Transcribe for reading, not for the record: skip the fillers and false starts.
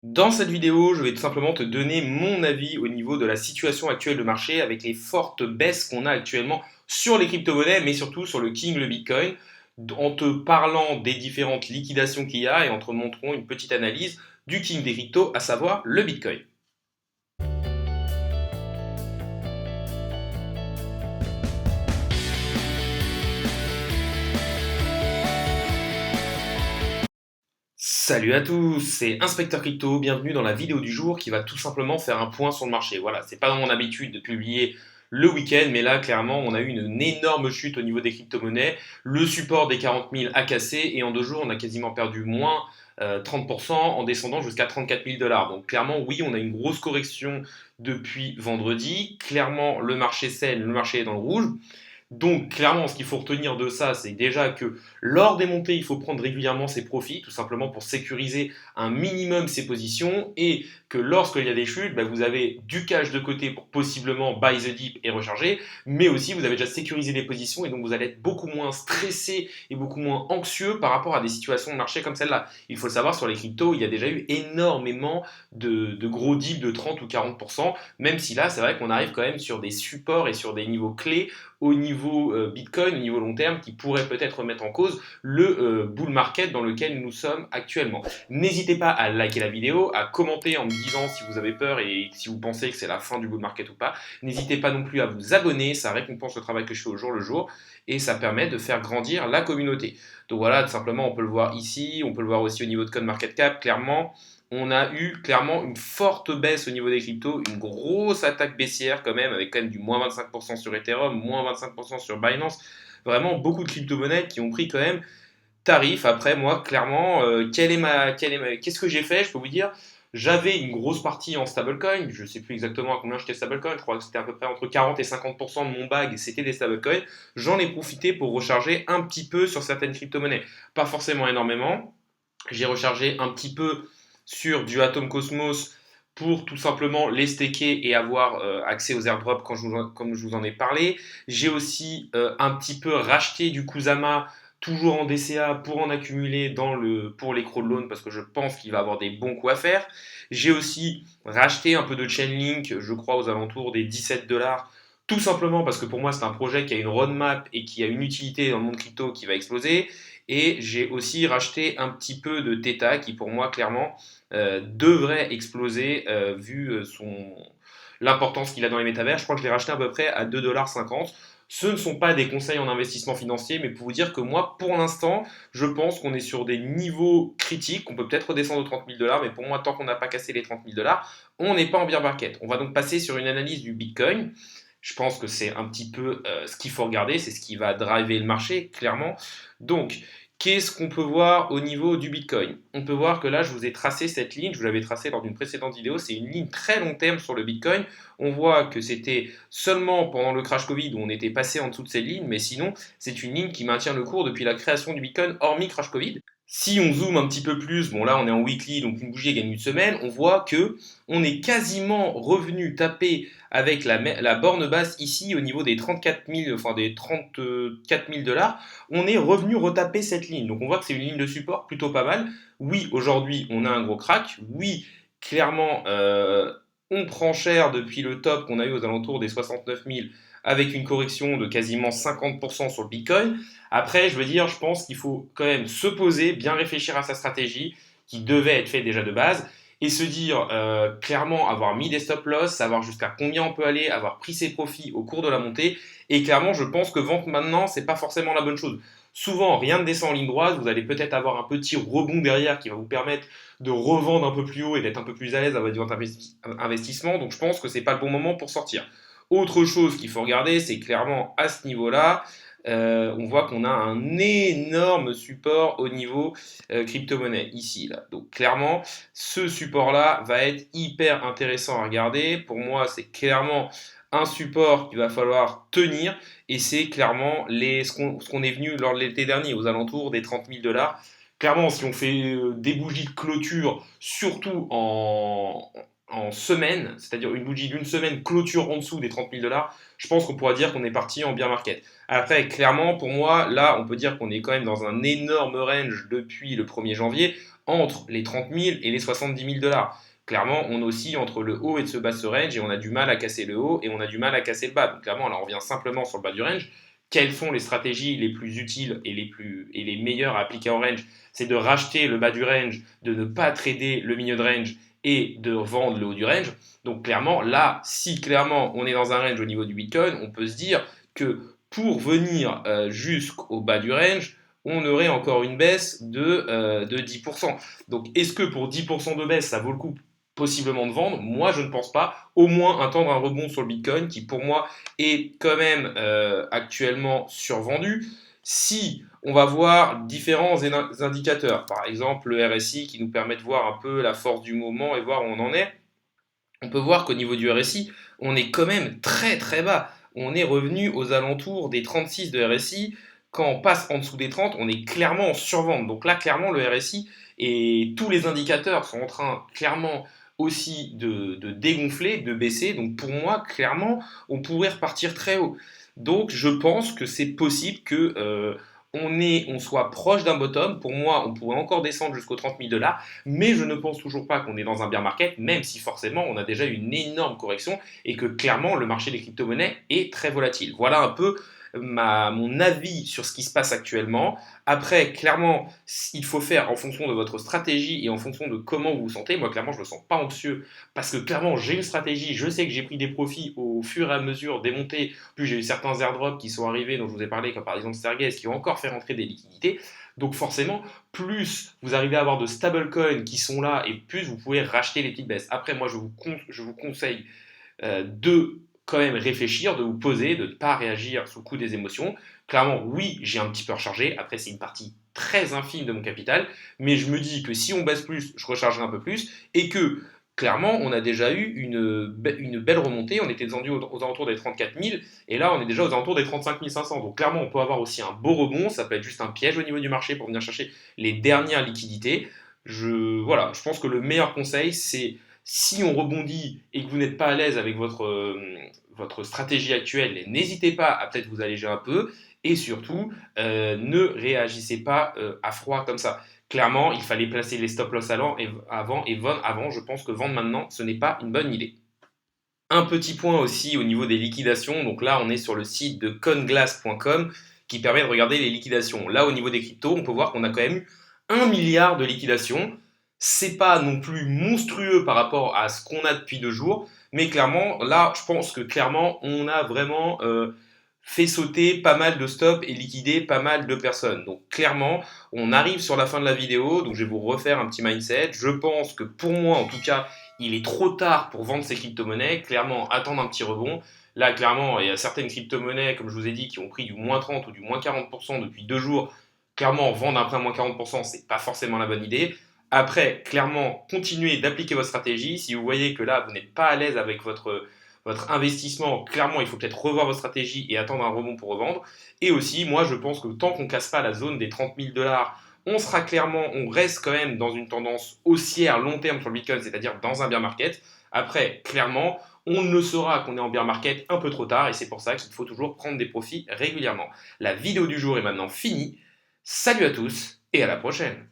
Dans cette vidéo, je vais tout simplement te donner mon avis au niveau de la situation actuelle de marché avec les fortes baisses qu'on a actuellement sur les crypto-monnaies, mais surtout sur le King, le Bitcoin, en te parlant des différentes liquidations qu'il y a et en te montrant une petite analyse du King des cryptos, à savoir le Bitcoin. Salut à tous, c'est Inspecteur Crypto, bienvenue dans la vidéo du jour qui va tout simplement faire un point sur le marché. Voilà, c'est pas dans mon habitude de publier le week-end, mais là clairement on a eu une énorme chute au niveau des crypto-monnaies. Le support des 40 000 a cassé et en 2 jours on a quasiment perdu moins 30% en descendant jusqu'à 34 000 dollars. Donc clairement oui, on a une grosse correction depuis vendredi. Clairement le marché saigne, le marché est dans le rouge. Donc, clairement, ce qu'il faut retenir de ça, c'est déjà que lors des montées, il faut prendre régulièrement ses profits, tout simplement pour sécuriser un minimum ses positions, et que lorsqu'il y a des chutes, bah, vous avez du cash de côté pour possiblement buy the dip et recharger, mais aussi vous avez déjà sécurisé les positions, et donc vous allez être beaucoup moins stressé et beaucoup moins anxieux par rapport à des situations de marché comme celle-là. Il faut le savoir, sur les cryptos, il y a déjà eu énormément de gros dips de 30 ou 40%, même si là, c'est vrai qu'on arrive quand même sur des supports et sur des niveaux clés au niveau Bitcoin, au niveau long terme, qui pourrait peut-être mettre en cause le bull market dans lequel nous sommes actuellement. N'hésitez pas à liker la vidéo, à commenter en me disant si vous avez peur et si vous pensez que c'est la fin du bull market ou pas. N'hésitez pas non plus à vous abonner, ça récompense le travail que je fais au jour le jour et ça permet de faire grandir la communauté. Donc voilà, tout simplement, on peut le voir ici, on peut le voir aussi au niveau de CoinMarketCap, clairement on a eu clairement une forte baisse au niveau des cryptos, une grosse attaque baissière quand même, avec quand même du moins 25% sur Ethereum, moins 25% sur Binance. Vraiment beaucoup de crypto-monnaies qui ont pris quand même tarif. Après, moi, clairement, qu'est-ce que j'ai fait? Je peux vous dire, j'avais une grosse partie en stablecoin. Je ne sais plus exactement à combien j'étais stablecoin. Je crois que c'était à peu près entre 40 et 50% de mon bag, c'était des stablecoins. J'en ai profité pour recharger un petit peu sur certaines crypto-monnaies. Pas forcément énormément. J'ai rechargé un petit peu sur du Atom Cosmos pour tout simplement les staker et avoir accès aux airdrops comme je vous en ai parlé. J'ai aussi un petit peu racheté du Kusama toujours en DCA pour en accumuler pour les crowdloans parce que je pense qu'il va avoir des bons coups à faire. J'ai aussi racheté un peu de Chainlink, je crois aux alentours des 17 dollars, tout simplement parce que pour moi c'est un projet qui a une roadmap et qui a une utilité dans le monde crypto qui va exploser. Et j'ai aussi racheté un petit peu de Theta qui pour moi clairement devrait exploser vu l'importance qu'il a dans les métavers. Je crois que je l'ai racheté à peu près à 2,50 $. Ce ne sont pas des conseils en investissement financier, mais pour vous dire que moi, pour l'instant, je pense qu'on est sur des niveaux critiques. On peut peut-être redescendre aux 30 000 dollars, mais pour moi, tant qu'on n'a pas cassé les 30 000 dollars, on n'est pas en bear market. On va donc passer sur une analyse du Bitcoin. Je pense que c'est un petit peu ce qu'il faut regarder, c'est ce qui va driver le marché, clairement. Donc, qu'est-ce qu'on peut voir au niveau du Bitcoin? On peut voir que là, je vous ai tracé cette ligne, je vous l'avais tracée lors d'une précédente vidéo, c'est une ligne très long terme sur le Bitcoin. On voit que c'était seulement pendant le crash Covid où on était passé en dessous de cette ligne, mais sinon, c'est une ligne qui maintient le cours depuis la création du Bitcoin, hormis crash Covid. Si on zoome un petit peu plus, bon là on est en weekly, donc une bougie gagne une semaine, on voit que on est quasiment revenu taper avec la borne basse ici au niveau des 34 000, enfin des 34 000 dollars, on est revenu retaper cette ligne. Donc on voit que c'est une ligne de support plutôt pas mal. Oui, aujourd'hui on a un gros crack. Oui, clairement, on prend cher depuis le top qu'on a eu aux alentours des 69 000 avec une correction de quasiment 50% sur le Bitcoin. Après, je veux dire, je pense qu'il faut quand même se poser, bien réfléchir à sa stratégie qui devait être faite déjà de base et se dire clairement avoir mis des stop loss, savoir jusqu'à combien on peut aller, avoir pris ses profits au cours de la montée. Et clairement, je pense que vente maintenant, c'est pas forcément la bonne chose. Souvent, rien ne descend en ligne droite, vous allez peut-être avoir un petit rebond derrière qui va vous permettre de revendre un peu plus haut et d'être un peu plus à l'aise avec votre investissement. Donc je pense que c'est pas le bon moment pour sortir. Autre chose qu'il faut regarder, c'est clairement à ce niveau-là, on voit qu'on a un énorme support au niveau crypto-monnaie ici. Là. Donc clairement, ce support-là va être hyper intéressant à regarder. Pour moi, c'est clairement un support qu'il va falloir tenir et c'est clairement ce qu'on est venu lors de l'été dernier aux alentours des 30 000 dollars. Clairement, si on fait des bougies de clôture, surtout en semaine, c'est-à-dire une bougie d'une semaine clôture en dessous des 30 000 dollars, je pense qu'on pourra dire qu'on est parti en bear market. Après, clairement, pour moi, là, on peut dire qu'on est quand même dans un énorme range depuis le 1er janvier. entre les 30 000 et les 70 000 dollars. Clairement, on oscille entre le haut et ce bas de ce range et on a du mal à casser le haut et on a du mal à casser le bas. Donc clairement, là, on revient simplement sur le bas du range. Quelles sont les stratégies les plus utiles et les meilleures à appliquer en range? C'est de racheter le bas du range, de ne pas trader le milieu de range et de vendre le haut du range. Donc clairement, là, si clairement on est dans un range au niveau du Bitcoin, on peut se dire que pour venir jusqu'au bas du range, on aurait encore une baisse de 10%. Donc est-ce que pour 10% de baisse, ça vaut le coup possiblement de vendre? Moi, je ne pense pas. Au moins attendre un rebond sur le Bitcoin qui, pour moi, est quand même actuellement survendu. Si on va voir différents indicateurs, par exemple le RSI qui nous permet de voir un peu la force du moment et voir où on en est, on peut voir qu'au niveau du RSI, on est quand même très très bas. On est revenu aux alentours des 36 de RSI. Quand on passe en dessous des 30, on est clairement en survente. Donc là, clairement, le RSI et tous les indicateurs sont en train clairement aussi de dégonfler, de baisser. Donc pour moi, clairement, on pourrait repartir très haut. Donc je pense que c'est possible que on soit proche d'un bottom. Pour moi, on pourrait encore descendre jusqu'aux 30 000 dollars, mais je ne pense toujours pas qu'on est dans un bear market, même si forcément on a déjà une énorme correction et que clairement le marché des crypto-monnaies est très volatile. Voilà un peu mon avis sur ce qui se passe actuellement. Après, clairement, il faut faire en fonction de votre stratégie et en fonction de comment vous vous sentez. Moi, clairement, je ne me sens pas anxieux parce que clairement, j'ai une stratégie. Je sais que j'ai pris des profits au fur et à mesure des montées. Plus j'ai eu certains airdrops qui sont arrivés, dont je vous ai parlé, comme par exemple Stargaze, qui ont encore fait rentrer des liquidités. Donc forcément, plus vous arrivez à avoir de stablecoins qui sont là et plus vous pouvez racheter les petites baisses. Après, moi, je vous conseille de quand même réfléchir, de vous poser, de ne pas réagir sous le coup des émotions. Clairement, oui, j'ai un petit peu rechargé. Après, c'est une partie très infime de mon capital. Mais je me dis que si on baisse plus, je rechargerai un peu plus. Et que, clairement, on a déjà eu une belle remontée. On était descendu aux alentours des 34 000. Et là, on est déjà aux alentours des 35 500. Donc, clairement, on peut avoir aussi un beau rebond. Ça peut être juste un piège au niveau du marché pour venir chercher les dernières liquidités. Voilà, je pense que le meilleur conseil, c'est si on rebondit et que vous n'êtes pas à l'aise avec votre stratégie actuelle, n'hésitez pas à peut-être vous alléger un peu et surtout ne réagissez pas à froid comme ça. Clairement, il fallait placer les stop loss avant et vendre avant. Je pense que vendre maintenant, ce n'est pas une bonne idée. Un petit point aussi au niveau des liquidations. Donc là, on est sur le site de conglass.com qui permet de regarder les liquidations. Là, au niveau des cryptos, on peut voir qu'on a quand même eu 1 milliard de liquidations. C'est pas non plus monstrueux par rapport à ce qu'on a depuis 2 jours, mais clairement, là, je pense que clairement, on a vraiment fait sauter pas mal de stops et liquider pas mal de personnes. Donc clairement, on arrive sur la fin de la vidéo, donc je vais vous refaire un petit mindset. Je pense que pour moi, en tout cas, il est trop tard pour vendre ces crypto-monnaies. Clairement, attendre un petit rebond. Là, clairement, il y a certaines crypto-monnaies, comme je vous ai dit, qui ont pris du moins 30 ou du moins 40% depuis 2 jours. Clairement, vendre après un moins 40%, c'est pas forcément la bonne idée. Après, clairement, continuez d'appliquer votre stratégie. Si vous voyez que là, vous n'êtes pas à l'aise avec votre investissement, clairement, il faut peut-être revoir votre stratégie et attendre un rebond pour revendre. Et aussi, moi, je pense que tant qu'on ne casse pas la zone des 30 000 dollars, on reste quand même dans une tendance haussière long terme sur le Bitcoin, c'est-à-dire dans un bear market. Après, clairement, on ne saura qu'on est en bear market un peu trop tard et c'est pour ça qu'il faut toujours prendre des profits régulièrement. La vidéo du jour est maintenant finie. Salut à tous et à la prochaine.